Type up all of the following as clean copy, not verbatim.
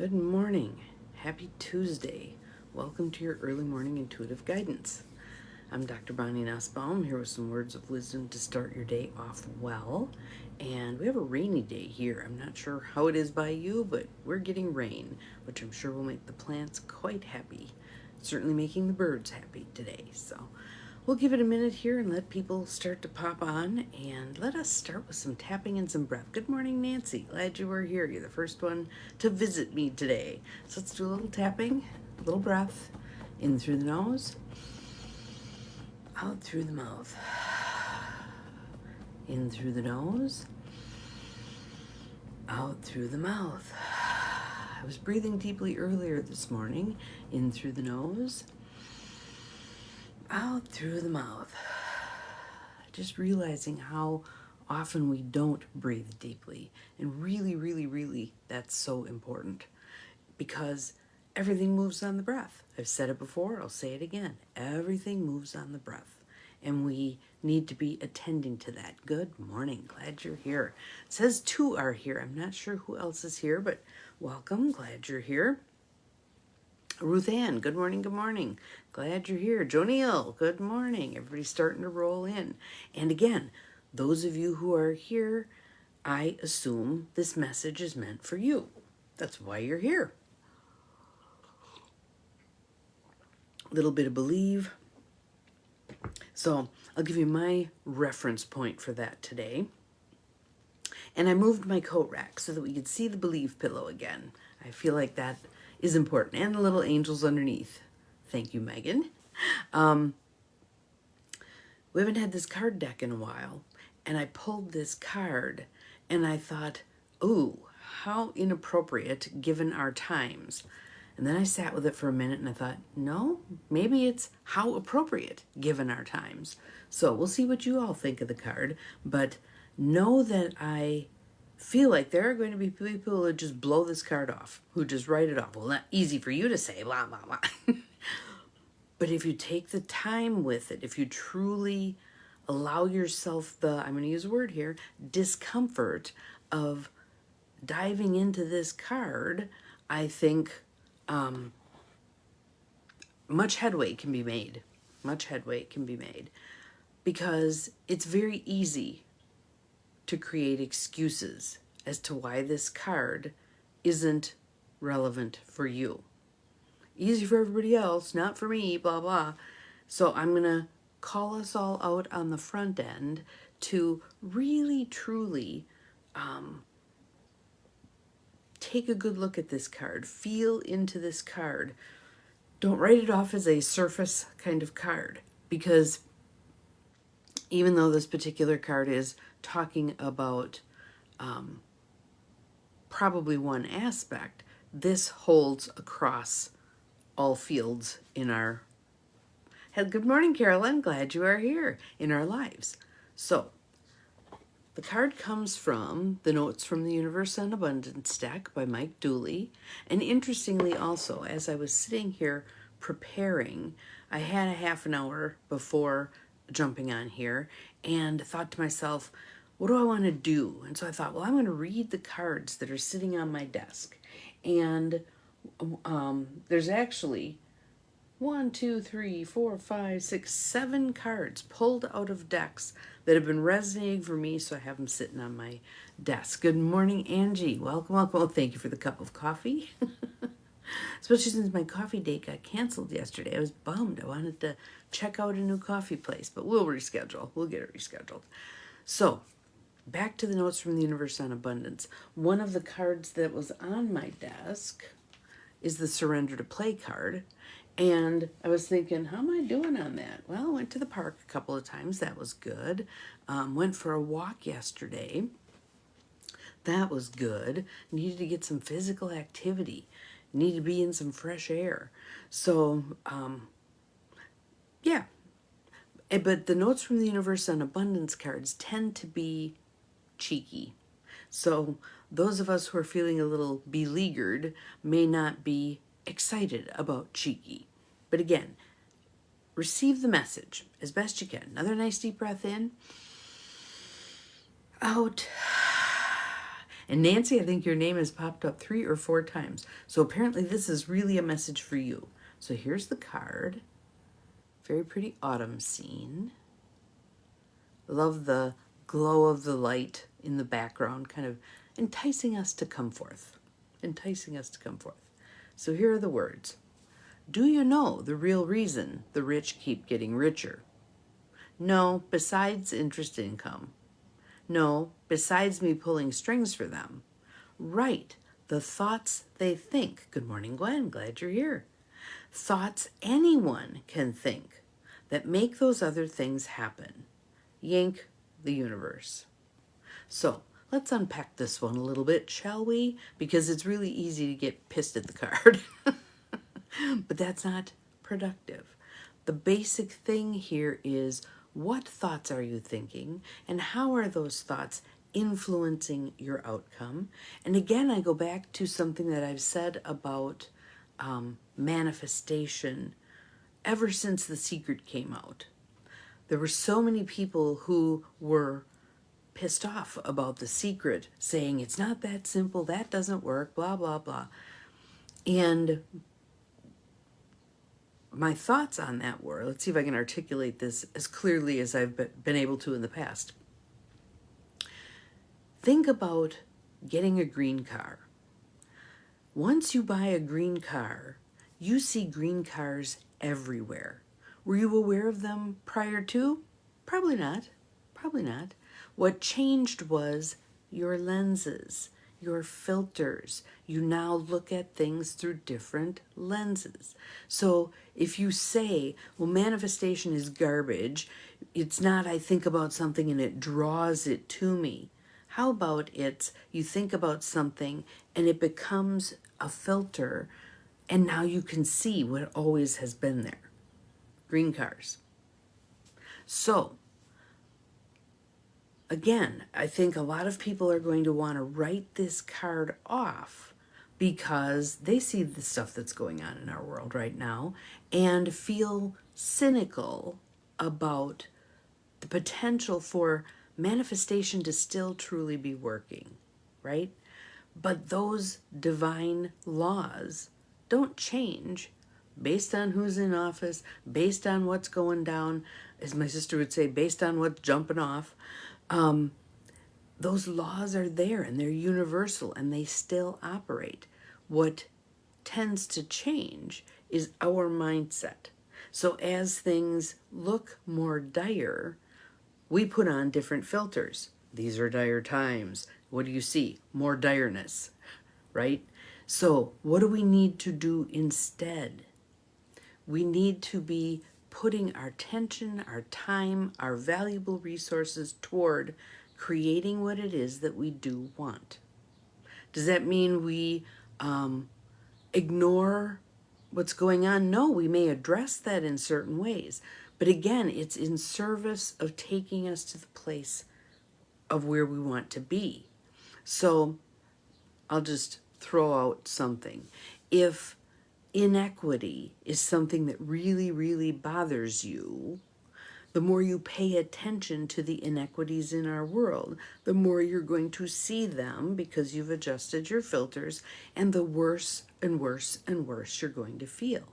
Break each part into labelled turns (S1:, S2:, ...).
S1: Good morning. Happy Tuesday. Welcome to your early morning intuitive guidance. I'm Dr. Bonnie Nussbaum here with some words of wisdom to start your day off well. And we have a rainy day here. I'm not sure how it is by you, but we're getting rain, which I'm sure will make the plants quite happy. Certainly making the birds happy today. So we'll give it a minute here and let people start to pop on, and let us start with some tapping and some breath. Good morning, Nancy. Glad you were here. You're the first one to visit me today. So let's do a little tapping, a little breath, in through the nose, out through the mouth. In through the nose, out through the mouth. I was breathing deeply earlier this morning, in through the nose, out through the mouth. Just realizing how often we don't breathe deeply. And really, that's so important, because everything moves on the breath. I've said it before, I'll say it again. Everything moves on the breath. And we need to be attending to that. Good morning. Glad you're here. It says two are here. I'm not sure who else is here, but welcome. Glad you're here. Ruth Ann, good morning, good morning. Glad you're here. Joniel, good morning. Everybody's starting to roll in. And again, those of you who are here, I assume this message is meant for you. That's why you're here. A little bit of believe. So I'll give you my reference point for that today. And I moved my coat rack so that we could see the believe pillow again. I feel like that is important. And the little angels underneath. Thank you, Megan. We haven't had this card deck in a while. And I pulled this card and I thought, ooh, how inappropriate given our times. And then I sat with it for a minute and I thought, no, maybe it's how appropriate given our times. So we'll see what you all think of the card. But know that I feel like there are going to be people who just blow this card off, who just write it off. Well, not easy for you to say, blah, blah, blah. But if you take the time with it, if you truly allow yourself the, I'm going to use a word here, discomfort of diving into this card, I think much headway can be made. Much headway can be made. Because it's very easy to create excuses as to why this card isn't relevant for you. Easy for everybody else, not for me, blah, blah. So I'm going to call us all out on the front end to really, truly take a good look at this card. Feel into this card. Don't write it off as a surface kind of card, because even though this particular card is talking about probably one aspect, this holds across all fields in our head. Good morning, Carolyn. Glad you are here in our lives. So the card comes from the Notes from the Universe on Abundance deck by Mike Dooley. And interestingly also, as I was sitting here preparing, I had a half an hour before jumping on here and thought to myself, what do I want to do? And so I thought, well, I'm going to read the cards that are sitting on my desk. And there's actually 1, 2, 3, 4, 5, 6, 7 cards pulled out of decks that have been resonating for me, so I have them sitting on my desk. Good morning, Angie. Welcome, welcome. Oh, thank you for the cup of coffee. Especially since my coffee date got canceled yesterday. I was bummed. I wanted to check out a new coffee place, but we'll reschedule. We'll get it rescheduled. So, back to the Notes from the Universe on Abundance. One of the cards that was on my desk is the Surrender to Play card. And I was thinking, how am I doing on that? Well, I went to the park a couple of times. That was good. Went for a walk yesterday. That was good. Needed to get some physical activity. Needed to be in some fresh air. So, yeah. But the Notes from the Universe on Abundance cards tend to be cheeky. So those of us who are feeling a little beleaguered may not be excited about cheeky. But again, receive the message as best you can. Another nice deep breath in, out. And Nancy, I think your name has popped up 3 or 4 times. So apparently this is really a message for you. So here's the card. Very pretty autumn scene. Love the glow of the light in the background, kind of enticing us to come forth. Enticing us to come forth. So here are the words. Do you know the real reason the rich keep getting richer? No, besides interest income. No, besides me pulling strings for them. Right, the thoughts they think. Good morning, Gwen. Glad you're here. Thoughts anyone can think that make those other things happen. Yank the universe. So let's unpack this one a little bit, shall we? Because it's really easy to get pissed at the card. But that's not productive. The basic thing here is, what thoughts are you thinking, and how are those thoughts influencing your outcome? And again, I go back to something that I've said about manifestation ever since The Secret came out. There were so many people who were pissed off about The Secret, saying it's not that simple, that doesn't work, blah, blah, blah. And my thoughts on that were, let's see if I can articulate this as clearly as I've been able to in the past. Think about getting a green car. Once you buy a green car, you see green cars everywhere. Were you aware of them prior to? Probably not. Probably not. What changed was your lenses, your filters. You now look at things through different lenses. So if you say, well, manifestation is garbage, it's not I think about something and it draws it to me. How about it's you think about something and it becomes a filter, and now you can see what always has been there. Green cars. So again, I think a lot of people are going to want to write this card off because they see the stuff that's going on in our world right now and feel cynical about the potential for manifestation to still truly be working, right? But those divine laws don't change based on who's in office, based on what's going down, as my sister would say, based on what's jumping off. Those laws are there and they're universal and they still operate. What tends to change is our mindset. So as things look more dire, we put on different filters. These are dire times. What do you see? More direness, right? So what do we need to do instead? We need to be putting our attention, our time, our valuable resources toward creating what it is that we do want. Does that mean we ignore what's going on? No, we may address that in certain ways. But again, it's in service of taking us to the place of where we want to be. So I'll just throw out something. If inequity is something that really, really bothers you, the more you pay attention to the inequities in our world, the more you're going to see them because you've adjusted your filters, and the worse and worse and worse you're going to feel.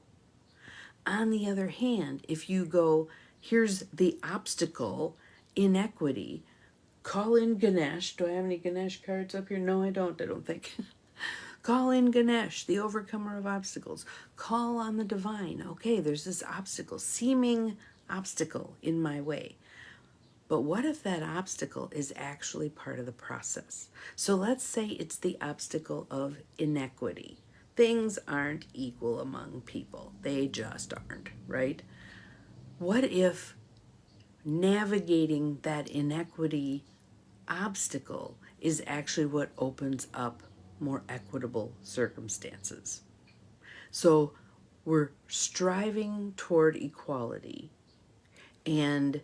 S1: On the other hand, if you go, here's the obstacle, inequity, call in Ganesh. Do I have any Ganesh cards up here? No, I don't think. Call in Ganesh, the overcomer of obstacles. Call on the divine. Okay, there's this obstacle, seeming obstacle in my way. But what if that obstacle is actually part of the process? So let's say it's the obstacle of inequity. Things aren't equal among people. They just aren't, right? What if navigating that inequity obstacle is actually what opens up more equitable circumstances? So we're striving toward equality, and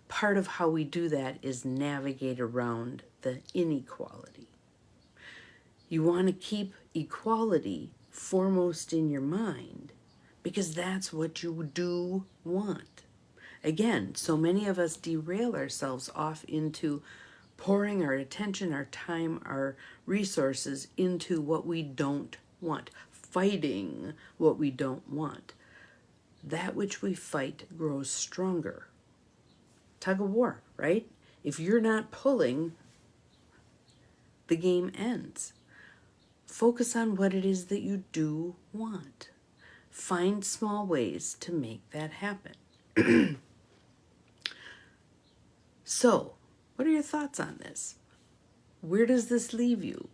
S1: part of how we do that is navigate around the inequality. You want to keep equality foremost in your mind because that's what you do want. Again, so many of us derail ourselves off into pouring our attention, our time, our resources into what we don't want, fighting what we don't want. That which we fight grows stronger. Tug of war, right? If you're not pulling, the game ends. Focus on what it is that you do want. Find small ways to make that happen. So, what are your thoughts on this? Where does this leave you?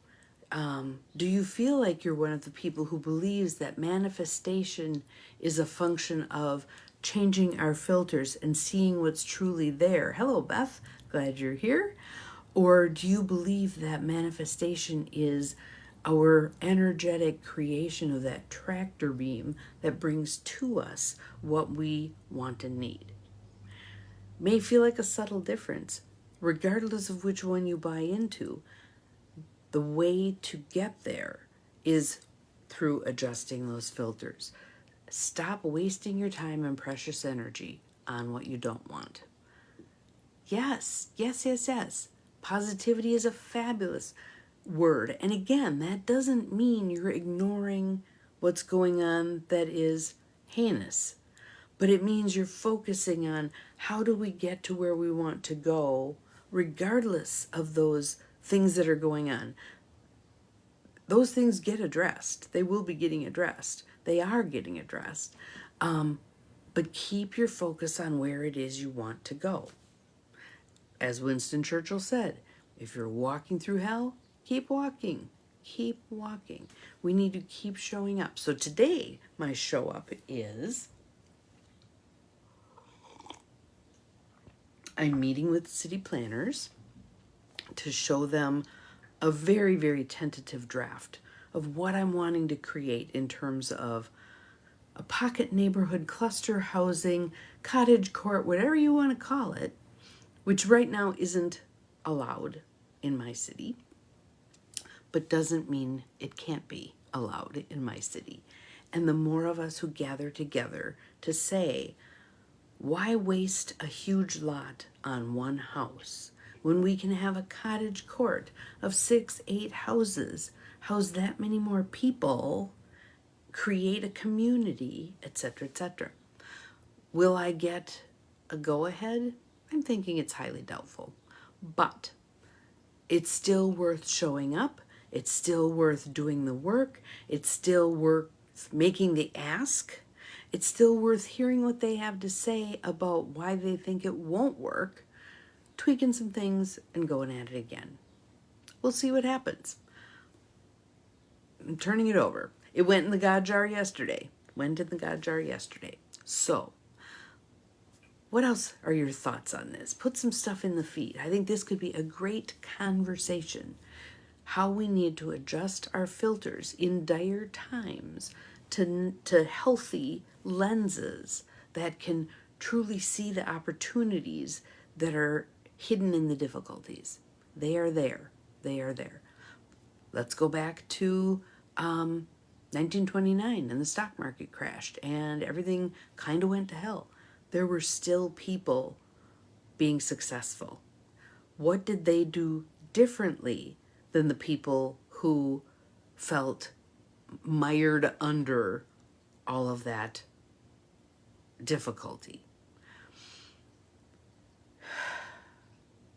S1: Do you feel like you're one of the people who believes that manifestation is a function of changing our filters and seeing what's truly there? Hello, Beth. Glad you're here. Or do you believe that manifestation is our energetic creation of that tractor beam that brings to us what we want and need? May feel like a subtle difference. Regardless of which one you buy into, the way to get there is through adjusting those filters. Stop wasting your time and precious energy on what you don't want. Yes. Positivity is a fabulous word. And again, that doesn't mean you're ignoring what's going on that is heinous. But it means you're focusing on how do we get to where we want to go, regardless of those things that are going on. Those things get addressed. They will be getting addressed. They are getting addressed. But keep your focus on where it is you want to go. As Winston Churchill said, if you're walking through hell, keep walking. Keep walking. We need to keep showing up. So today, my show up is I'm meeting with city planners to show them a very, very tentative draft of what I'm wanting to create in terms of a pocket neighborhood, cluster housing, cottage court, whatever you want to call it, which right now isn't allowed in my city, but doesn't mean it can't be allowed in my city. And the more of us who gather together to say, why waste a huge lot on one house when we can have a cottage court of 6, 8 houses, house that many more people, create a community, etc., etc. Will I get a go-ahead? I'm thinking it's highly doubtful. But it's still worth showing up. It's still worth doing the work. It's still worth making the ask. It's still worth hearing what they have to say about why they think it won't work, tweaking some things, and going at it again. We'll see what happens. I'm turning it over. It went in the God jar yesterday. So, what else are your thoughts on this? Put some stuff in the feed. I think this could be a great conversation. How we need to adjust our filters in dire times to healthy lenses that can truly see the opportunities that are hidden in the difficulties. They are there. Let's go back to 1929 and the stock market crashed and everything kind of went to hell. There were still people being successful. What did they do differently than the people who felt mired under all of that difficulty?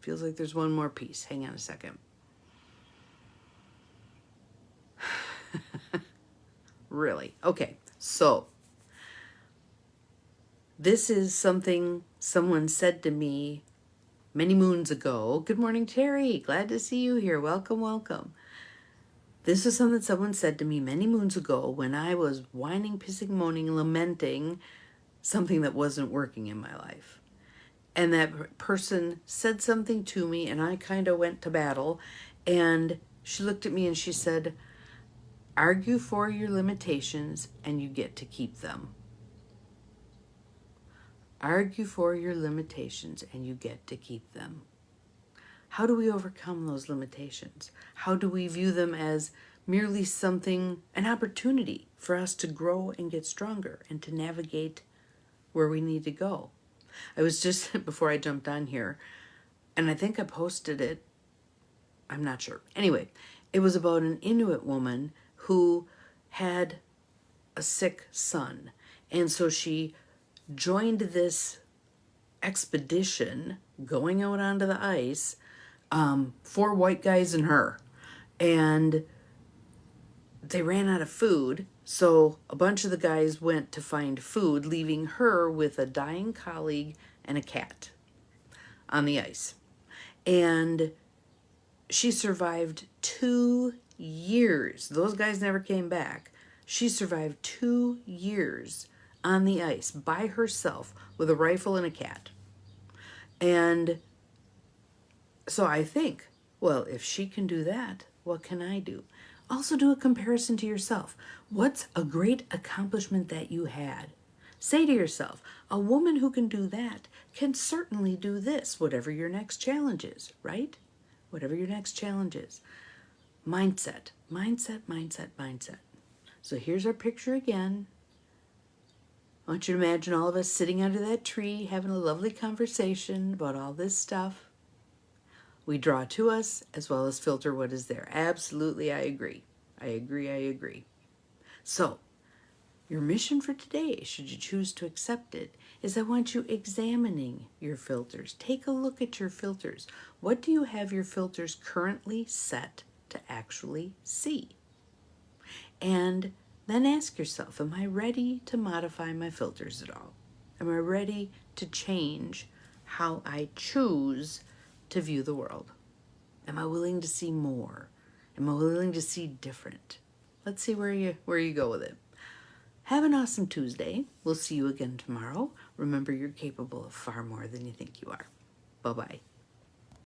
S1: Feels like there's one more piece. Hang on a second. Really? Okay, so this is something someone said to me many moons ago. Good morning, Terry. Glad to see you here. Welcome. This is something someone said to me many moons ago when I was whining, pissing, moaning, lamenting something that wasn't working in my life. And that person said something to me and I kind of went to battle. And she looked at me and she said, argue for your limitations and you get to keep them. Argue for your limitations and you get to keep them. How do we overcome those limitations? How do we view them as merely something, an opportunity for us to grow and get stronger and to navigate where we need to go? I was just, before I jumped on here, and I think I posted it I'm not sure. Anyway, it was about an Inuit woman who had a sick son. And so she joined this expedition going out onto the ice, 4 white guys and her. And they ran out of food. So a bunch of the guys went to find food, leaving her with a dying colleague and a cat on the ice. And she survived 2 years. Those guys never came back. She survived 2 years on the ice by herself with a rifle and a cat. And so I think, well, if she can do that, what can I do? Also do a comparison to yourself. What's a great accomplishment that you had? Say to yourself, a woman who can do that can certainly do this, whatever your next challenge is, right? Whatever your next challenge is. Mindset, mindset, mindset, mindset. So here's our picture again. I want you to imagine all of us sitting under that tree having a lovely conversation about all this stuff. We draw to us as well as filter what is there. Absolutely, I agree. I agree. So, your mission for today, should you choose to accept it, is I want you examining your filters. Take a look at your filters. What do you have your filters currently set to actually see? And then ask yourself, am I ready to modify my filters at all? Am I ready to change how I choose to view the world? Am I willing to see more? Am I willing to see different? Let's see where you go with it. Have an awesome Tuesday. We'll see you again tomorrow. Remember, you're capable of far more than you think you are. Bye-bye.